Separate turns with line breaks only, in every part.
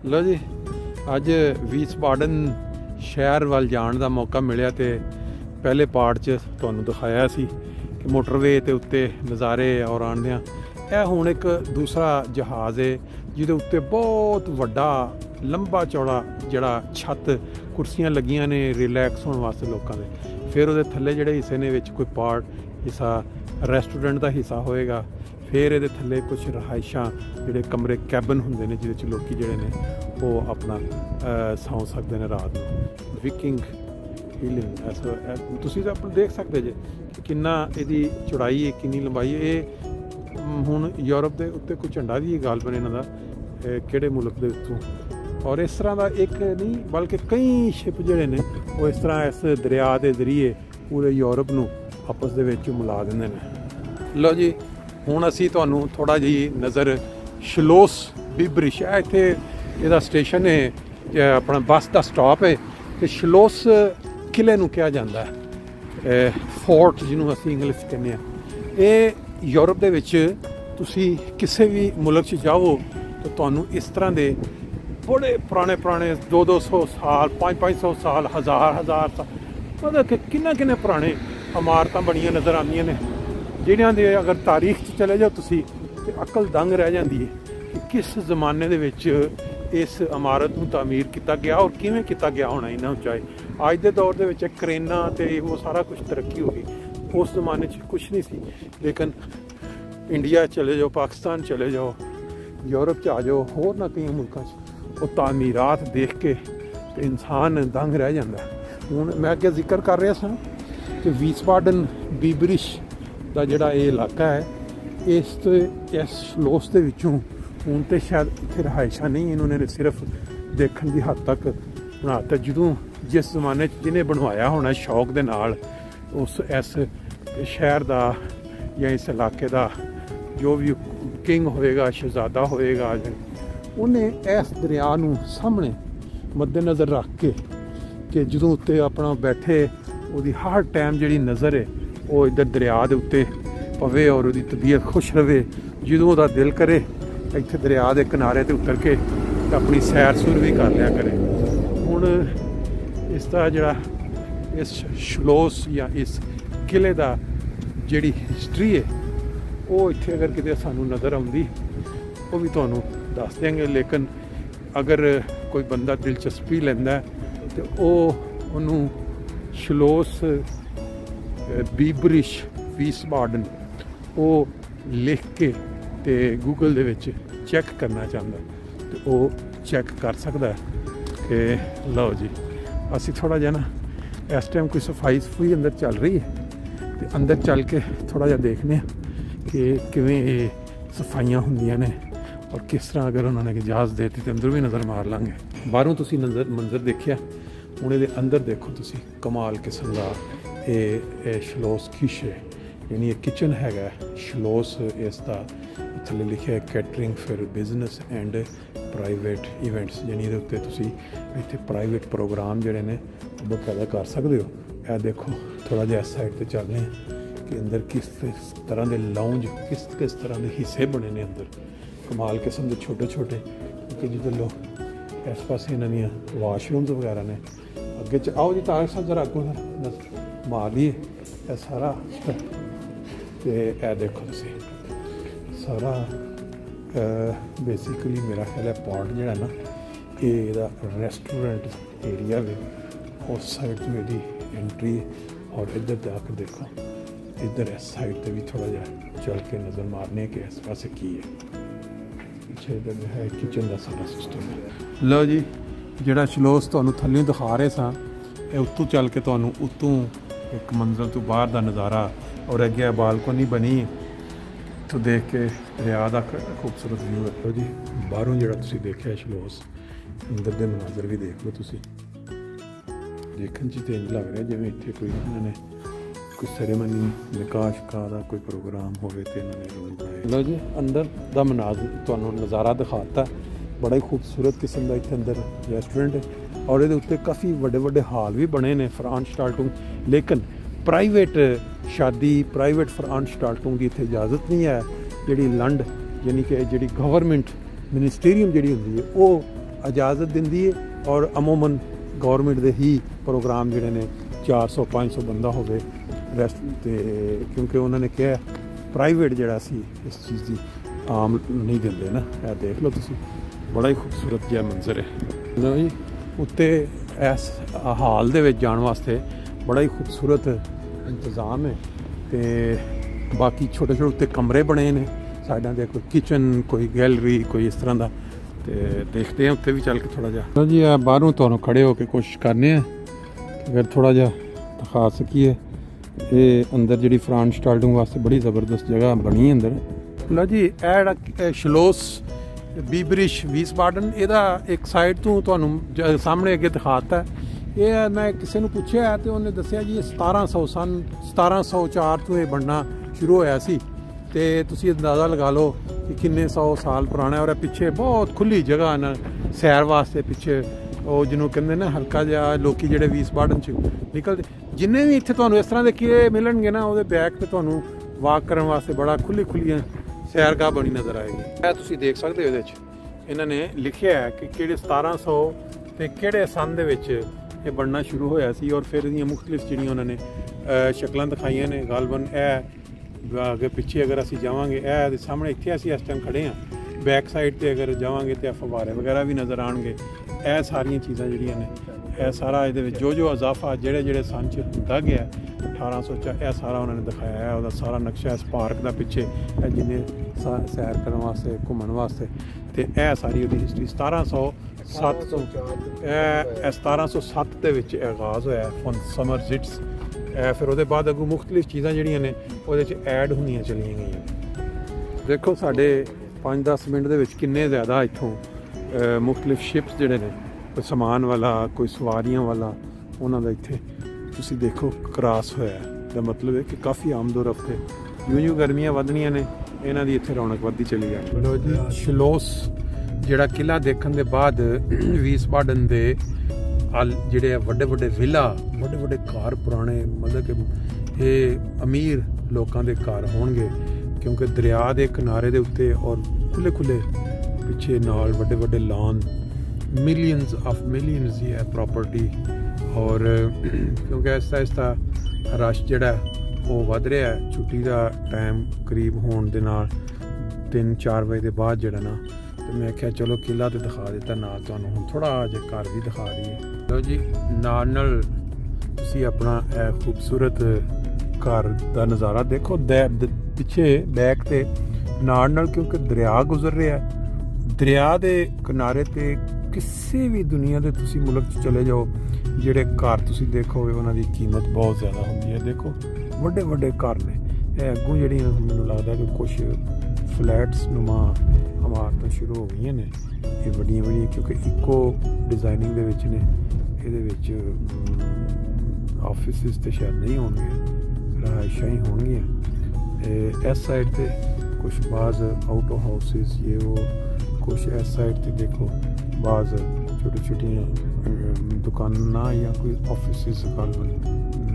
लो जी, अज वीसबाडन शहर वाल जाण दा मौका मिलिया तो पहले पार्ट च तुहानूं दिखाया सी कि मोटरवे के उत्ते नज़ारे और आंदे यह हुण एक दूसरा जहाज़ है जिहदे उत्ते बहुत वड्डा लंबा चौड़ा जिहड़ा छत कुर्सियां लगियां ने रिलैक्स होने वास्ते लोगों के। फिर उहदे थल्ले जिहड़े हिस्से ने विच कोई पार्ट हिस्सा रेस्टोरेंट का हिस्सा होएगा। फिर ये थल्ले कुछ रहायशा जिहड़े कमरे कैबन हुंदे ने जिहदे च लोग जिहड़े ने वो अपना सौ सकते हैं रात में। विकिंग हीलिंग ऐसा तुसीं तां अपने देख सकते जे कि किन्ना इहदी चौड़ाई है किन्नी लंबाई है। हुण यूरोप के उत्ते कोई झंडा भी गल बने इन्हां दा किहड़े मुल्क दे उत्तों और इस तरह का एक नहीं बल्कि कई शिप जिहड़े ने वो इस तरह इस दरिया के जरिए पूरे यूरोप नूं आपस दे विच मिला दिंदे ने। लो जी, हुण असीं तुहानूं थोड़ा जी नज़र शलोस बीब्रिज है इत्थे इहदा स्टेशन है अपना बस का स्टॉप है तो शलोस किले नूं कहा जाता है फोर्ट जिन्होंने असीं इंग्लिश कहने ये यूरोप दे विच तुसीं किसी भी मुल्क च जाओ तो तुहानूं इस तरह के बड़े पुराने 200 साल 500 साल हज़ार साल मतलब कि किन्ने पुराने इमारतां बनियां नज़र आंदियां ने जिन्हां दे अगर तारीख च चले जाओ तुसीं ते अकल दंग रह जाती है कि किस जमाने दे विच इस इमारत को तामीर किया गया और किवें किया गया होना इन्ना उचाई। अज के दौर के क्रेना तो वो सारा कुछ तरक्की हो गई। उस जमाने कुछ नहीं सी, लेकिन इंडिया चले जाओ पाकिस्तान चले जाओ यूरोप आ जाओ होर ना कई मुल्कों वो तामीरात देख के तो इंसान दंग रह जाता है। हुण मैं अगे जिक्र कर रहा सा कि वीसबाडन बीब्रिज का जिहड़ा ये इलाका है इस शलोस के विचों हूँ तो शायद इतने रहायशा नहीं इन्होंने सिर्फ देखने की हद तक बनाता। जो जिस जमाने जिन्हें बनवाया होना शौक के नाल उस इस शहर का या इस इलाके का जो भी किंग होएगा शहजादा होएगा उन्हें इस दरिया नूं सामने मद्देनज़र रख के कि जो उत्ते अपना बैठे वो हर टाइम जी नज़र है वो इधर दरिया के उत्ते पवे और उसकी तबीयत खुश रहे। जो वह दिल करे इत्थे दरिया के किनारे ते उतर के अपनी सैर सूर भी कर लिया करे। हुण इसका जिहड़ा इस शलोस या इस किले का जिहड़ी हिस्टरी है वो इत्थे अगर किते सानू नज़र आउंदी वो भी तुहानूं दस देंगे। लेकिन अगर कोई बंदा दिलचस्पी लैंदा तो उन्होंने शलोस बीब्रिज वीसबाडन वो लिख के ते गूगल दे विच चैक करना चाहता तो वो चैक कर सकता है कि लो जी असी थोड़ा जहा ना इस टाइम कोई सफाई अंदर चल रही है तो अंदर चल के थोड़ा जहा देखने कि किवें सफाइयाँ होंदियां ने और किस तरह अगर उन्होंने इजाज़त देती तो अंदर भी नज़र मार लांगे। बाहरों तुसी मंजर देखिया हुण इहदे अंदर देखो तुसी कमाल किस्म का ये शलोस किश है यानी ये किचन हैगा शलोस इसका थले लिखा है कैटरिंग फिर बिजनेस एंड प्राइवेट इवेंट्स यानी ये उत्ते तुसी इत्थे प्राइवेट प्रोग्राम जिहड़े ने वो पैदा कर सकते हो। यह देखो थोड़ा जिहा इस साइड ते चलने कि अंदर किस तरह के लाउंज किस तरह के हिस्से बने ने अंदर कमाल किस्म के छोटे छोटे क्योंकि जिधर लोग इस पास इन्हां दियां वाशरूम्स वगैरह ने अगे आओ जी तारक साहब जरा अगों मार लिए यह सारा तो यह देखो तुसी सारा बेसिकली मेरा ख्याल है पार्ट जिहड़ा ना ये रेस्टोरेंट एरिया भी उस साइड में यदि एंट्री और इधर जाकर देखो इधर इस साइड पे भी थोड़ा जहा चल के नज़र मारने के इस पास की है पीछे इधर जो है किचन का सारा सिस्टम है। लो जी जिहड़ा शलोस तुहानूं थल्लों दिखा रहे सा उत्तों चल के तुहानूं उत्तों एक मंजिल तो बाहर का नज़ारा और अगे बालकोनी बनी तो देख के दरिया का खूबसूरत व्यू है जी। बाहरों जिहड़ा तुसीं देखिया शलोस अंदर के मनाजर भी देख लो तुसीं देखने च इंज लग रहा जिवें इत्थे कोई इन्होंने कोई सैरेमनी निकाह शिकाह का कोई प्रोग्राम होवे ते इन्होंने रोल बनाया। लो जी अंदर का मनाजर तुहानूं नज़ारा दिखाता बड़ा ही खूबसूरत किस्म का इत्थे अंदर रेस्टोरेंट है और ये उत्ते काफ़ी बड़े हाल भी बने ने फरानस्टाल्टुंग लेकिन प्राइवेट शादी प्राइवेट फरानस्टाल्टुंग की इत्थे इजाज़त नहीं है। जिहड़ी लंड यानी कि जिहड़ी गवर्नमेंट मिनिस्टेरियम जिहड़ी हुंदी है वो इजाज़त दिंदी है और अमूमन गौरमेंट दे ही प्रोग्राम जिहड़े ने 400-500 बंदा होवे रेस्ट ते क्योंकि उन्होंने कहा प्राइवेट जिहड़ा सी इस चीज़ की आम नहीं दिंदे ना। देख लो तुसी बड़ा ही खूबसूरत जिहा मंजर है ना जी। उत्ते इस हाल दे विच जाण वास्ते बड़ा ही खूबसूरत इंतज़ाम है ते बाकी छोटे छोटे उत्ते कमरे बने ने साइडां दे, कोई किचन कोई गैलरी कोई इस तरह का। तो देखते हैं उत्ते भी चल के थोड़ा जा जी। बाहरों तुहानूं खड़े होकर कोशिश करने अगर थोड़ा जा दिखा सकीए। ये अंदर जी फ्रांस स्टार्टिंग वास्ते बड़ी ज़बरदस्त जगह बनी है अंदर। लो जी ए शलोस बीबरिश वीसबाडन ਇਹਦਾ एक साइड तो ਤੁਹਾਨੂੰ सामने अगे दिखाता है। ये मैं किसी ने पूछा है तो उन्हें दसिया जी 1704 तो ये बनना शुरू होया सी ते तुसी अंदाज़ा लगा लो कि किन्ने 100 साल पुराना है। और पिछे बहुत खुली जगह न सैर वास्ते पिछे वो जिन्होंने कहते ना हल्का जिहा लोग जोड़े वीसबाडन च निकलते जिन्हें भी इतने तुहानूं इस तरह के किले मिलणगे ना वो बैक पर तुहानूं वाक करने वास्ते बड़ा खुली खुलियां सैरगाह बनी नज़र आएगी। यह तुसी देख सकते हो इन्होंने लिखिया है कि किहड़े 1700 ते किहड़े सन दे विच ये बनना शुरू होया सी और फिर इहदियां मुख्तलिफ जिहड़ियां उन्होंने शक्लां दिखाइयां ने। गालबन अगे पिछे अगर असीं जावांगे सामने इत्थे असीं इस टाइम खड़े हाँ बैक साइड ते अगर जावांगे तो फवारे वगैरह भी नज़र आउणगे। यह सारियां चीज़ां जिहड़ियां ने यह सारा ये जो इजाफा जेड़े सन च हुंदा गया 1800 यह सारा उन्होंने दिखाया है। वह सारा नक्शा इस पार्क का पिछे जिन्हें सैर करने वास्ते घूमन वास्ते तो यह सारी वो हिस्ट्री 1707 के आगाज़ होया फॉन समर जिट्स। फिर वो बाद अगू मुख्तलिफ चीज़ां जिहड़ियां ने उहदे च ऐड होंदियां चलियां गई। देखो साढ़े 5-10 मिनट दे विच किन्ने ज़्यादा इत्थों मुख्तलिफ शिप्स जिहड़े ने कोई समान वाला कोई सवारियां वाला उन्हों का इत्थे तुसी देखो क्रॉस होया है। मतलब है कि काफ़ी आमदोरफ्त है। यूं गर्मियां वधनियां ने इन्हां दी इत्थे रौनक वधदी चली जाए। लो जी शलोस जिहड़ा किला देखने के बाद वीसबाडन दे जिहड़े वड्डे वड्डे विला वड्डे वड्डे घर पुराने मतलब कि ये अमीर लोगों के घर होणगे क्योंकि दरिया के किनारे दे उत्ते और खुले खुले पिछे नाल वड्डे वड्डे लॉन मिलियंस ही है प्रॉपर्टी। और क्योंकि आहिस्ता आहिस्ता रश जिहड़ा वो वध रहा है छुट्टी का टाइम करीब होने के नाल 3-4 बजे के बाद जिहड़ा ना तो मैं क्या चलो किला तो दिखा दिता नाल तुहानूं हुण थोड़ा जिहा घर भी दिखा दईए। लो जी नाल तुसीं अपना खूबसूरत घर का नज़ारा देखो पिछे बैक ते नाल क्योंकि दरिया गुजर रहा है। दरिया के किनारे ते किसी भी दुनिया के तुसी मुल्क चले जाओ जिहड़े घर तुसी देखोगे उन्हां दी कीमत बहुत ज़्यादा होंदी है। देखो वड्डे वड्डे घर ने अगों जिहड़ियां मैनूं लगदा कि कुछ फ्लैट्स नुमा इमारतां शुरू हो गई ने ये वड्डियां वड्डियां क्योंकि इको डिजाइनिंग दे विच ने इहदे विच ऑफिसिस ते शायद नहीं होणगे रहायशां ही होणगियां। इस साइड ते कुछ बाज़ आउटो हाउसिस ये वो कुछ इस साइड ते देखो बाज़ छोटी छोटियां दुकाना या कोई ऑफिस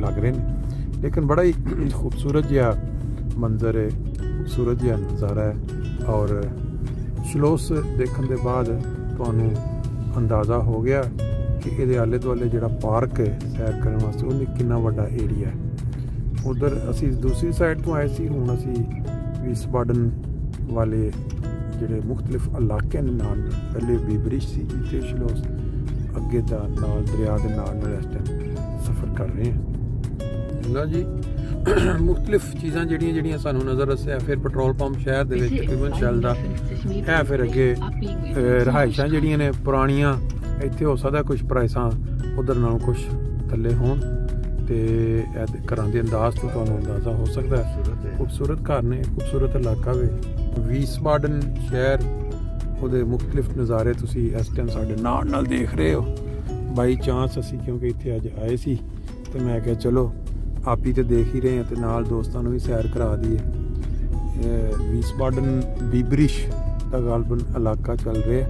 लग रहे हैं लेकिन बड़ा ही खूबसूरत जिहा मंजर है खूबसूरत जिहा नज़ारा है। और शलोस देखने के बाद तुहानूं अंदाज़ा हो गया कि ये आले दुआले जिहड़ा पार्क है सैर करने वास्ते उन्हें कितना वड्डा एरिया है। उधर असी दूसरी साइड तो आए सी हुण असी वीसबाडन वाले जिहड़े मुख्तलिफ इलाके ने नाल पहले बीबरिश सी जिथे शलोस अगे दा नाल दरिया के नाल इस टाइम सफ़र कर रहे हैं। लो जी मुख्तलिफ चीज़ां जिहड़ियां सानूं नज़र रसिया फिर पेट्रोल पंप शहर दे विच तकरीबन चलदा है। फिर अगे रहायशां जिहड़ियां ने पुरानियां इत्थे हो सकदा कुछ प्राइसां उधर नालों कुछ थल्ले होण ते घरां दे अंदाज़ तो तुहानूं अंदाज़ा हो सकदा है। खूबसूरत घर ने खूबसूरत इलाका वे वीसबाडन शहर ਉਹਦੇ मुख्तलिफ नज़ारे तुसी इस टाइम साढ़े नाल देख रहे हो। बाई चांस असी क्योंकि इत्थे अज आए सी तो मैं क्या चलो आप ही तो देख ही रहे हैं तो नाल दोस्तों भी सैर करा दिए। वीसबाडन बीबरिश का गालबन इलाका चल रहा है।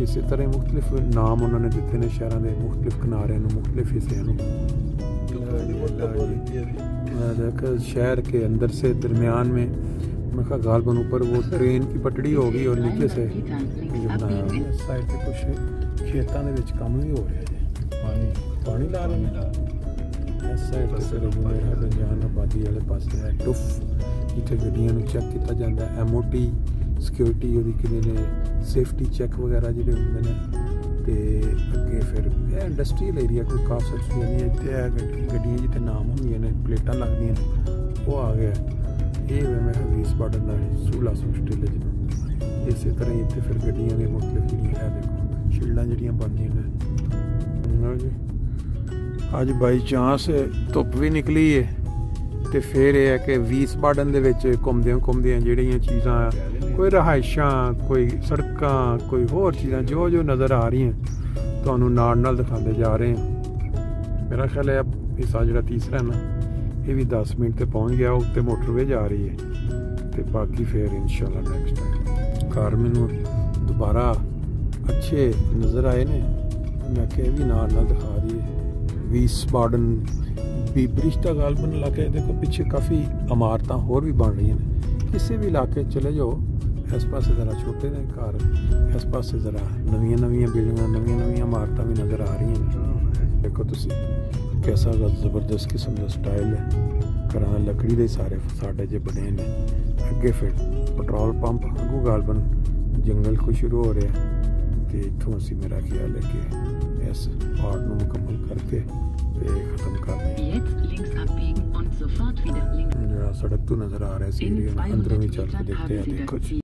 इस तरह मुख्तलिफ नाम उन्होंने दिते ने शहरों के मुख्तलिफ किनारे मुख्तलिफ हिस्सों। शहर के अंदर से दरमियान में मैं कहा गालबन ऊपर वो ट्रेन की पटड़ी हो गई और नीचे से बनाया। इस साइड पे कुछ खेतों के काम भी हो रहा है, पानी ला रहे हैं। इस साइड से रंजान आबादी वाले पास है टुफ, जिथे गड्डियां चेक किया जाता है, MOT सिक्योरिटी और कि सेफ्टी चेक वगैरह जो होंगे ने। तो अगे फिर इंडस्ट्रीयल एरिया कोई खास फैक्ट्री नहीं, इतने गड्डियां जिते नाम होंगे ने प्लेटा लगदियां ने वो आ गया। ये मैं हवीस बार्डर ना सूला सुस्टिल जिन्होंने इस तरह ही इतने फिर गड्डियां के मुख्तलिफ जी है देखो शील्डां जड़ियाँ बनदियां ने जी। अज बाई चांस धुप भी निकली है तो फिर यह है कि वीस बार्डन के घूमदियां जड़ियाँ चीज़ां कोई रहायशा कोई सड़क कोई होर चीज़ां जो जो नज़र आ रही हैं तो नाल दिखाते जा रहे हैं। मेरा ख्याल है हिस्सा जो तीसरा है ना ये भी 10 मिनट से पहुँच गया, उत्ते मोटरवे जा रही है तो बाकी फिर इंशाल्लाह नेक्स्ट टाइम कार मैनू दोबारा अच्छे नज़र आए ने। मैं क्या भी नाल दिखा दिए वीस बार्डन भी ब्रिज का गालबन इलाका है। देखो पीछे काफ़ी इमारत होर भी बन रही हैं, किसी भी इलाके चले जाओ इस पास ज़रा छोटे ने घर, इस पास ज़रा नवियां बिल्डिंग नवियां इमारत भी नज़र आ रही हैं। देखो तुसी कैसा जबरदस्त किस्म का स्टाइल है, घर लकड़ी के सारे फसाडे जो बने ने। अगे फिर पेट्रोल पंप अगू गालबन जंगल को शुरू हो रहा है तो इतों असी मेरा ख्याल है कि इस पार्ट को मुकम्मल करके खत्म कर दें। जरा सड़क तो नज़र आ रहा है, अंदरों भी चल के देखते हैं। देखो जी।